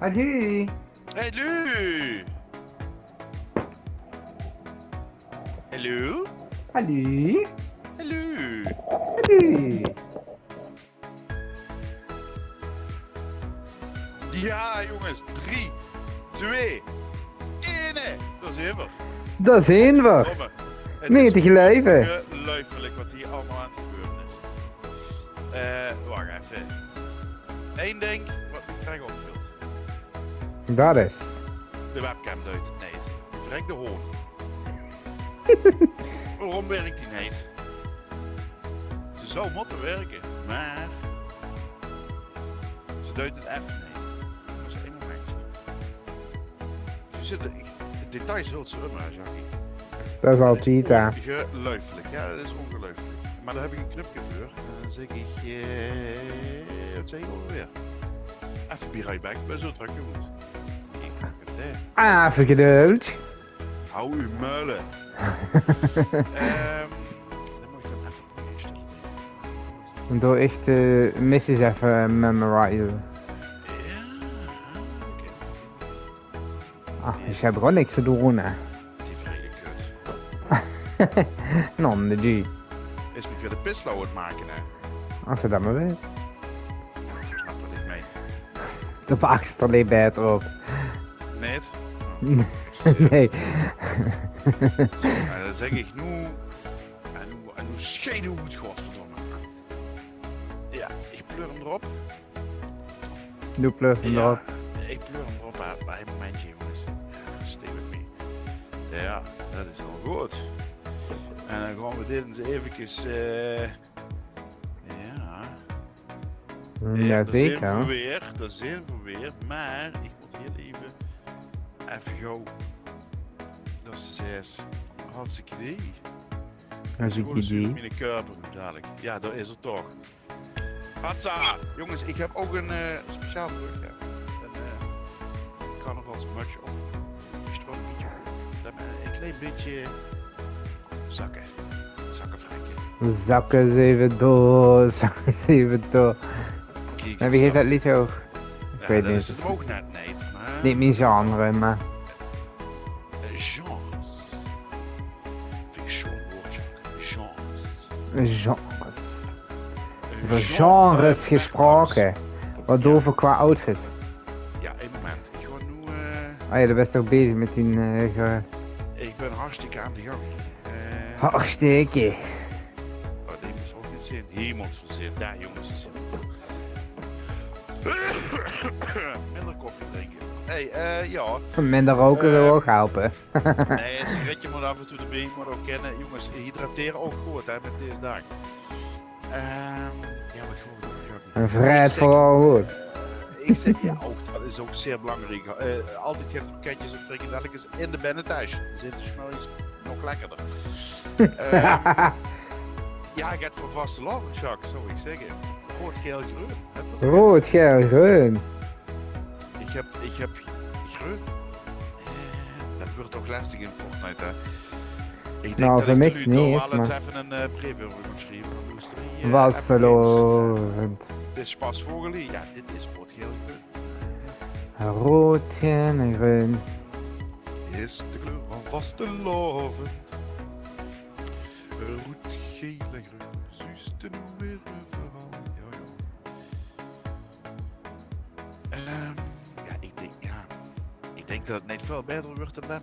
Hallo. Hallo. Hallo? Hallo. Hallo. Hallo. Ja, jongens. 3, 2, 1. Dat is even. Daar zijn we. Domme. Het 90 is leven. ongelooflijk wat hier allemaal aan het gebeuren is. Wacht even. Eén ding wat me krijg opvult. Dat is. De webcam duidt niet. Verrek de hoorn. Waarom werkt die niet? Ze zou moeten werken, maar ze duidt het even niet. Dat is één momentje. Ze zitten, het detail is heel slimmer, Jackie. Dat is al cheetah. Ongelooflijk, ja, dat is ongelooflijk. Maar daar heb ik een knopje voor. En dan zeg ik, wat zeg ik alweer? Even be right back, ik ben zo druk, jongens. Even geduld. Hou uw muilen. Dan moet ik dan even instellen. Door echt de missies even memorizen. Ja, oké. Dus je hebt gewoon niks te doen, hè. Die vrije kut. Non, de G. Is me weer de pislauw aan het maken, hè? Als ze dat maar weet. Ik snap er niet mee. De pakst er niet beter op. Nee, het? Nee. Zo, en dan zeg ik nu... En hoe schelen hoe het godverdomme. Ja, ik pleur hem erop. Doe plus hem erop. Ik pleur hem erop bij een momentje, jongens. Ja, stay with me. Ja, dat is al goed. En dan gaan we dit eens eventjes... ja... Ja, dat zijn we zeker. weer, dat zijn we weer. Maar ik moet hier even gauw... Dat is 6. Hartstikke idee. Hartstikke idee. Mijn kuiper dadelijk. Ja, dat is er toch. Hatsa! Jongens, ik heb ook een speciaal brug. Ja. Een carnavalsmutsje op. Een stroompietje. Een klein beetje zakken. Zakkenvrekken. Zakken eens even door. Zakken eens even door. Kijk, En wie heeft dat lied ook? Ik ja, weet dat niet. is het ook net niet, maar... Niet mijn genre, maar... Genres. Vind ik zo'n woordje. Genres. Genres. Over genres gesproken. Wat doof qua outfit. Ja, één moment. Ik ga nu... Oh ja, daar bent toch bezig met die... Ik ben hartstikke aan de gang. Hartstikke. Oh, die moet ook niet zien. Hier moet verzin. Daar, jongens. Is minder koffie drinken. Hey, ja. Minder roken wil ook helpen. Nee, een sigaretje moet af en toe erbij. Maar ook kennen. Jongens, hydrateren ook goed, hè, met deze dag. Ja, wat gewoon. Een vrijheid vooral goed. Ik zeg, ja, ook, dat is ook zeer belangrijk. Altijd geen kroketjes of frikandelletjes in de binnenthuis. Dan zitten ze smurries nog lekkerder. Ja, ik heb voor vaste lopen, Jacques, zou ik zeggen. Rood, geel, groen. Rood, geel, groen. Ik heb groen. Dat wordt toch lastig in Fortnite, hè? Ik denk Nou, dat voor ik mij nu niet, toch wel eens maar... even een brief over moet schrijven. Vastelovend. Dit is pas voorgelezen. Ja, dit is rood, geel, groen. Rood, geel en groen. Is de kleur van vastelovend. Rood, geel en groen. Zuisten weer overal. Ja, ja. Ik denk dat het niet veel beter wordt dan dat.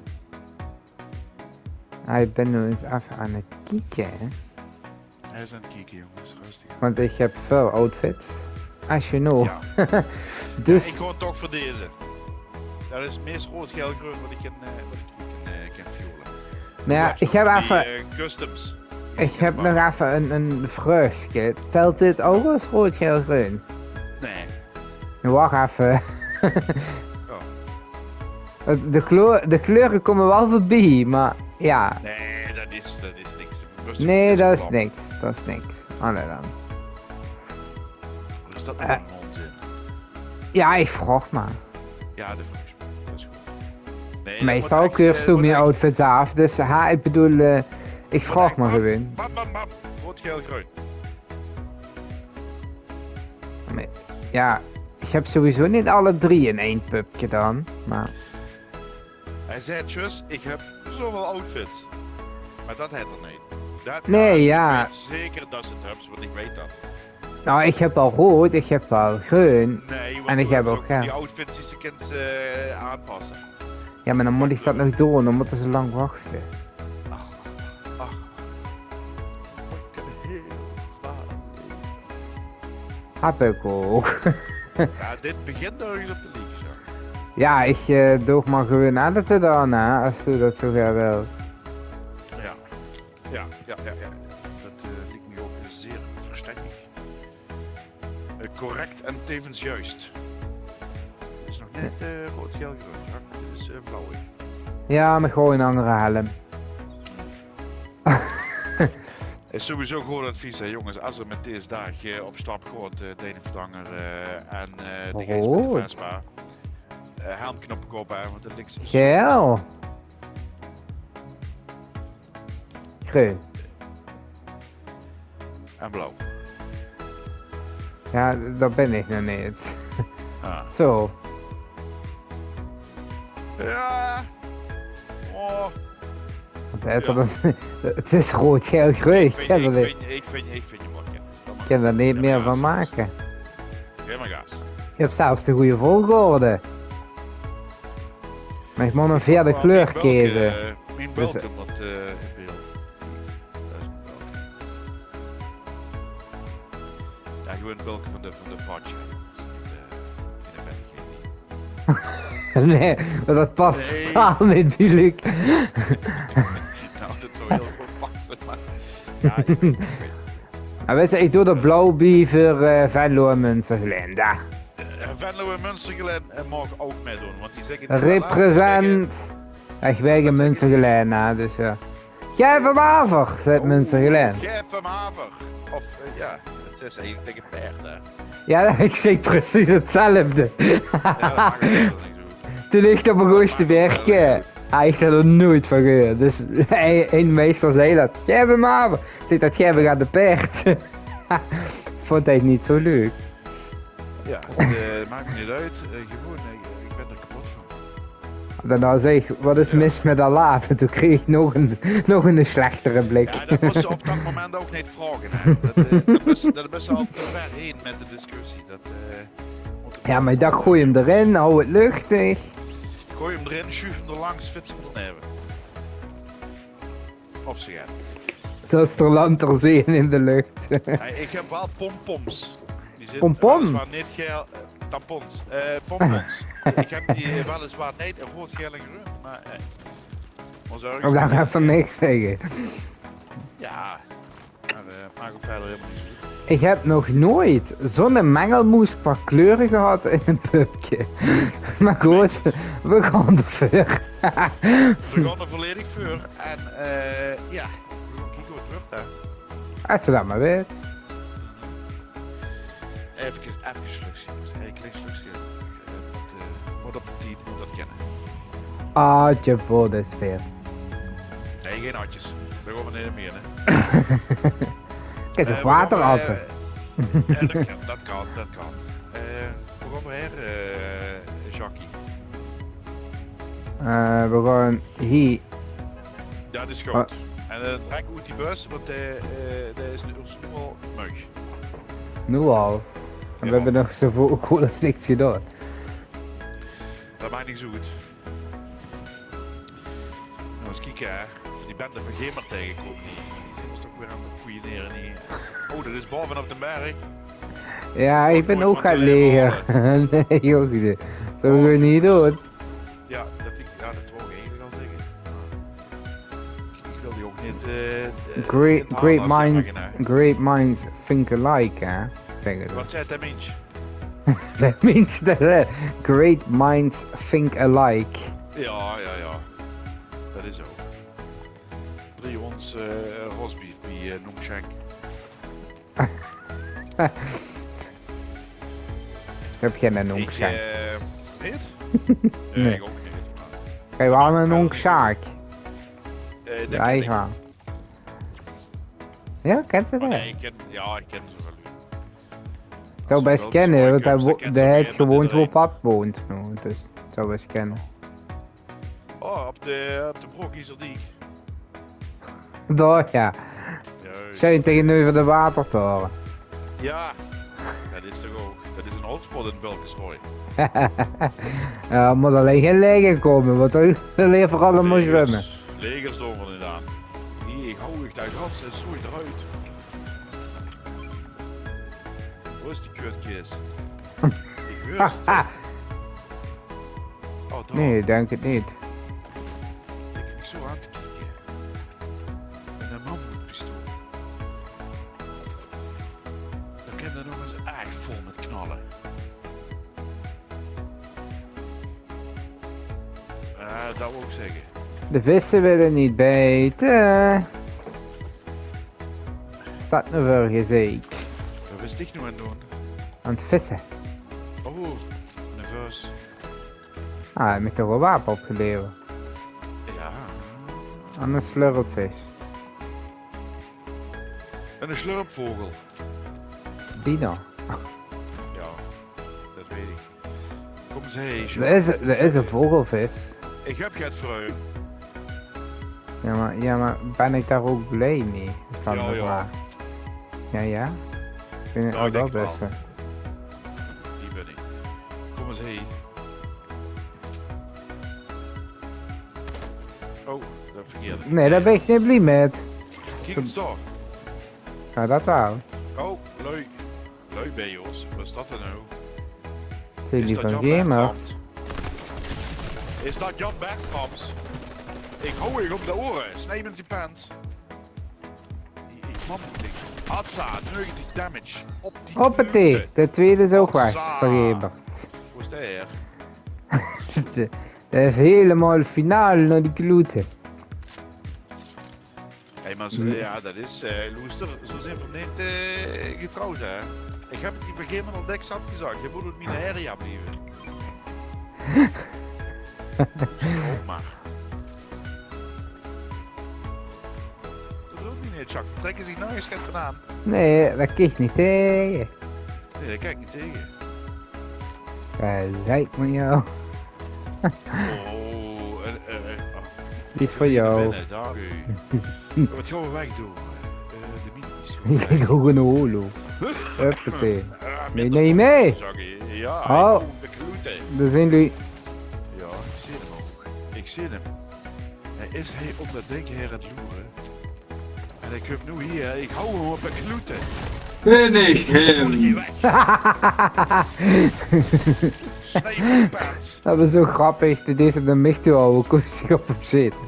Ik ben nu eens even aan het kijken. Hij is aan het kijken, jongens. Rustig. Want ik heb veel outfits. As you know. Ja. Dus... Ja, ik ga toch voor deze. Dat is het meest rood, geel, groen wat ik kan fuelen. Nou ja, ik heb even... Customs. Ik heb nog even een vraagje. Telt dit ook als rood, geel, groen? Nee. Wacht even. Oh. De kleuren komen wel voorbij, maar ja. Nee, dat is niks. Nee, dat is niks. Dat is niks. Allee dan. Dus dat is een onzin. Ja, ik vraag maar. Ja, de vraag is goed. Dat is goed. Nee, Meestal keurst je mijn outfits af, dus ik bedoel, ik vraag maar gewoon. Bam, bam, bam. Rood, geel, groen. Ja, heb sowieso niet alle 3 in 1 pubje dan. Maar Hij zei, tjus, ik heb zoveel outfits. Maar dat heeft er niet. Dat, Nee, ik ja. weet zeker dat ze het hebben, want ik weet dat. nou, ik heb al rood, ik heb al groen. Nee, want En ik toen heb hebben ze ook geel. die outfits die ze kind aanpassen. Ja, maar dan moet ik dat nog doen, dan moeten ze lang wachten. Ach. Ik heb heel zwaar. Heb ik ook. Ja, dit begint ergens op de league, zo. Ja, ik doe maar gewoon editen dan, hè, als u dat zo graag wilt. Ja. Dat lijkt me ook zeer verstandig. Correct en tevens juist. Het is nog net rood, geel, groen. Ja, dit is blauw. Ja, met gewoon een andere helm. Is sowieso gewoon advies, hè, jongens. Als er met deze dag op stap gaat, Dene Verdanger en de geest met de Rood. Vespa. Helmknoppen kopen, hè, want het ligt zo. Geel. Groen. En blauw. Ja, dat ben ik nog niet. Ah. Zo. Ja. Oh. Het is rood, geel, groen. Ik kan er niet, Ik vind je mooi. ik kan er niet meer van maken. Geef maar gas. Je hebt zelfs de goede volgorde. Maar ik moet een vierde kleur kiezen. Mijn Dus, bulken wat in beeld. Dat is een bulk. Ja, gewoon een bulken van de potje. Nee, maar dat past Nee. totaal niet, Biluk. Nou, dat zou heel goed passen, maar... Ja, ik weet het. Nou, weet je, ik doe de blauwbiever Venlo en Münstergelen. Daar. Venlo en Münstergelen mogen ook meedoen, want die zeggen... Represent. Echt weg in Münstergelen, hè, dus ja. Geef hem over, zegt Münstergelen. Geef hem haver. Of, ja, het is eigenlijk tegen paard, hè. Ja, ik zeg precies hetzelfde. Ja, dat maakt het niet zo goed. Toen ik op een gooiste werken, hij heeft er nog nooit van gehoord. Dus een meester zei dat. Geef hem over. Zegt dat geven gaat de paard. Vond hij het niet zo leuk. Ja, het maakt me niet uit. Gewoon, ik ben er kapot van. Daarna zei ik, wat is mis met Allah? En toen kreeg ik nog een slechtere blik. Ja, dat moest ze op dat moment ook niet vragen. Hè. Dat moest ze al te ver heen met de discussie. Ja, maar ik dacht, gooi hem erin, hou het luchtig. Gooi hem erin, schuif hem er langs, fits hem er neven. Of ze gaat. Zoals er land er zien in de lucht. Hey, ik heb wel pompoms. Die zitten Pompom? weliswaar niet geel. Tampons. Pompons. Ik heb die weliswaar niet in rood, geel en groen. Maar Ik ga even niks zeggen. ja, maar maakt ook verder helemaal niet zo goed. Ik heb nog nooit zo'n mengelmoes qua kleuren gehad in een pubje. Maar goed, we gaan ervoor. We gaan er volledig voor. En ja, we gaan kijken hoe het wordt, hè. Als ze dat maar weet. Even slukje. Een klein slukje. Wat op de 10 moet dat kennen. Aatje voor de sfeer. Nee, geen hartjes. Daar gaan we niet meer, hè. Kijk, toch water atten. Ja, dat kan. We gaan weer, Jackie. We gaan hier. Ja, dat is goed. En dan trek uit die bus, want dat is nu al mug. Nu al. En we hebben nog zoveel goed als niks gedaan. Dat maakt niet zo goed. Nou, eens kijken, hè. Of die bende van Gemer tegenkomt. Die zijn ons toch weer aan het koeieneren. Oh, dat is boven op de berg. Ja, ik ben ook gaan liggen. Nee, joh. Dat zullen we niet doen. Ja, dat wou ik eigenlijk al zeggen. Ik wil die ook niet... Great minds think alike, hè. Zeggen ze. Wat zei dat mens? That means that great minds think alike. Ja. Dat is ook. 3 ons rosbief bij Nongshang. Heb jij een onkzaak? Niet? Nee. Ik ook niet. Kijk, we hadden een onkzaak. Ja, Ja, ga. Ja, kent ze dat? Nee, ik ken ze wel. zou Als best we wel kennen, want besproken hebben, hij dan heeft kent ze gewoond weer waar pap woont. Nou, dus het zou best kennen. Oh, op de Brokieseldiek. Daar ja. Juist. Zijn tegenover de watertoren. Ja, dat is toch ook. Dat is een hotspot in Bulkersrooi. Ja, moet alleen geen leger komen, want dan wil je vooral allemaal zwemmen. Legerstormen inderdaad. Hier, ik hou ik daar gans en zooi eruit. Waar is die kutkist? Ik hoor het. Oh, daar. Nee, ik denk het niet. Ik heb zo aan te kijken. En een mammoetpistool. Dan kan er nog eens echt vol met knallen. Dat wil ik zeggen. De vissen willen niet bijten. Staat nu voor gezeik. Wat was ik nu aan het doen? Aan het vissen. Oh, nerveus. Ah, hij heeft toch een wapen opgeleverd. Ja. Aan een slurpvis. En een slurpvogel. Dino. Ja, dat weet ik. Kom eens heen, Er is een vogelvis. Ik heb het voor u. Ja, maar ben ik daar ook blij mee? Is dat Ja, de ja. vraag. Ja? Ik vind het Nou, ik wel denk wel. best. Die ben ik. Kom eens heen. Oh, dat verkeerde. Nee, daar ben ik niet blij met. Kijk eens daar. Ja, dat wel. Oh, leuk. Leuk bij Jos. Wat is dat er nou? Zijn die van Jan gamer? Bertrams? Is dat Jan Bertrams? Ik hou je op de oren. Snij met die pants. Man, Hatsa, 90 damage. Op die Hoppatee, minuten. de tweede is ook weg. Hatsa. Vergeber. Hoe is dat hier? Dat is helemaal finaal naar die kloeten. Hé, maar ja, dat is Loester. Zo zijn we niet getrouwd, hè? Ik heb het die begin al dik zat gezegd. Je moet het mijn area blijven. Ook maar. Dat doet niet, Jacques. Trekken zich nog eens schat vandaan. Nee, dat kijk niet tegen. Nee, daar kijk ik niet tegen. Lijkt me jou. Oh, Die is voor jou. binnen, daar u. Wat gaan we wegdoen? De minis. Ik ga gewoon een holo. Hoppatee. Nee, Minder nee, nee. Jacques. Ja, Oh. de kloeten. Daar zijn jullie. Ja, ik zie hem ook. Ik zie hem. Hij op dat ding her aan het loeren. En ik heb nu hier, ik hou hem op de kloeten. Finish Spoel hier him! weg. Snij mijn pants. Dat was zo grappig. Dit is op de mich toe houden. Kom je op hem zitten.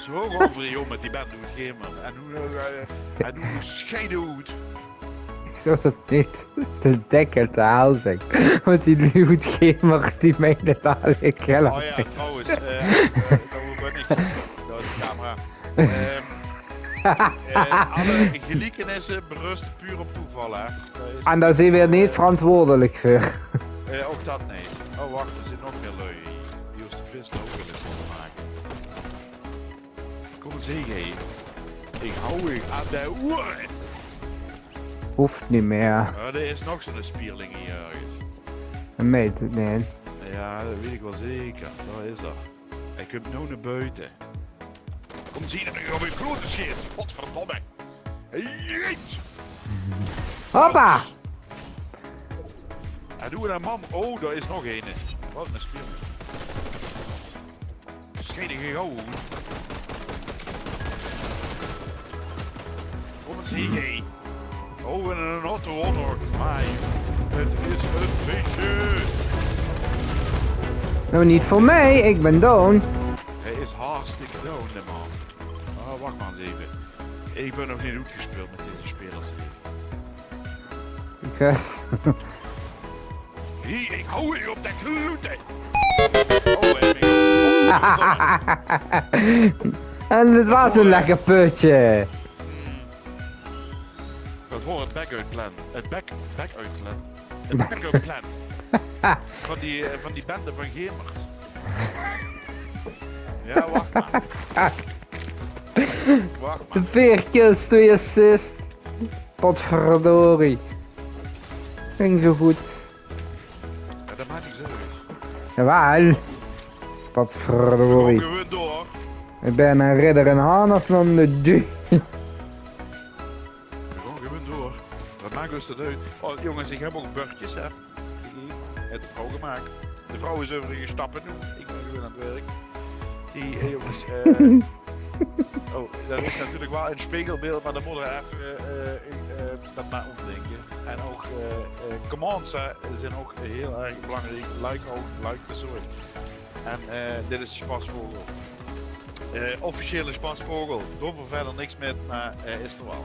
Zo over joh met die band doet geen man. En hoe scheiden uit. Ik zou dat niet te dekken te haal zijn. Want die lootgamer die mij net al ik help. Oh ja, trouwens, dat ben ik. Dat is de camera. Alle gelijkenissen berusten puur op toeval, hè. En daar zijn we niet verantwoordelijk voor. Ook dat niet. Oh wacht, er zit nog meer lui. Die is de vis ook wel eens van maken. Kom eens heen, hé. Ik hou je aan de oren. Hoeft niet meer. Er is nog zo'n spierling hier ergens. Een meet, nee. Ja, dat weet ik wel zeker. Daar is dat. Ik heb nu naar buiten. Kom zien dat ik op je klote scheert. Godverdomme. Jeet. Hoppa! En doe een man. Oh, daar is nog een. Wat een spierling. Schedige gauw. Kom eens hier, hé. Oh, en een auto honor. Maar het is een feestje. Nou, niet voor mij, ik ben down. Hij is hartstikke down, de man. Oh, wacht maar eens even. Ik ben nog niet uitgespeeld met deze spelers. Kus. Hier, ik hou je op de kloeten. Oh, en ik... En het was een lekker putje. Dat hoort het back-out-plan. Het back-out-plan. Het back-out-plan. Van die bende van Gemert. Ja, wacht maar. Wacht maar. 4 kills, 2 assists. Potverdorie. Ging zo goed. Ja, dat maakt niet zo uit. Jawel. Gewoon Potverdorie. gewoon door. Ik ben een ridder in harnas van de du. Gewoon door. Wat maakt ons dat uit? Oh jongens, ik heb ook burgertjes hè. Het vrouw gemaakt. De vrouw is overigens stappen nu. Ik ben gewoon aan het werk. Jongens, oh, dat is natuurlijk wel een spiegelbeeld, maar de moeder even dat maar omdenken. En ook commands zijn ook heel erg belangrijk, luik verzorgd. En dit is spasvogel. Officiële spasvogel. Doen we verder niks met, maar is er wel.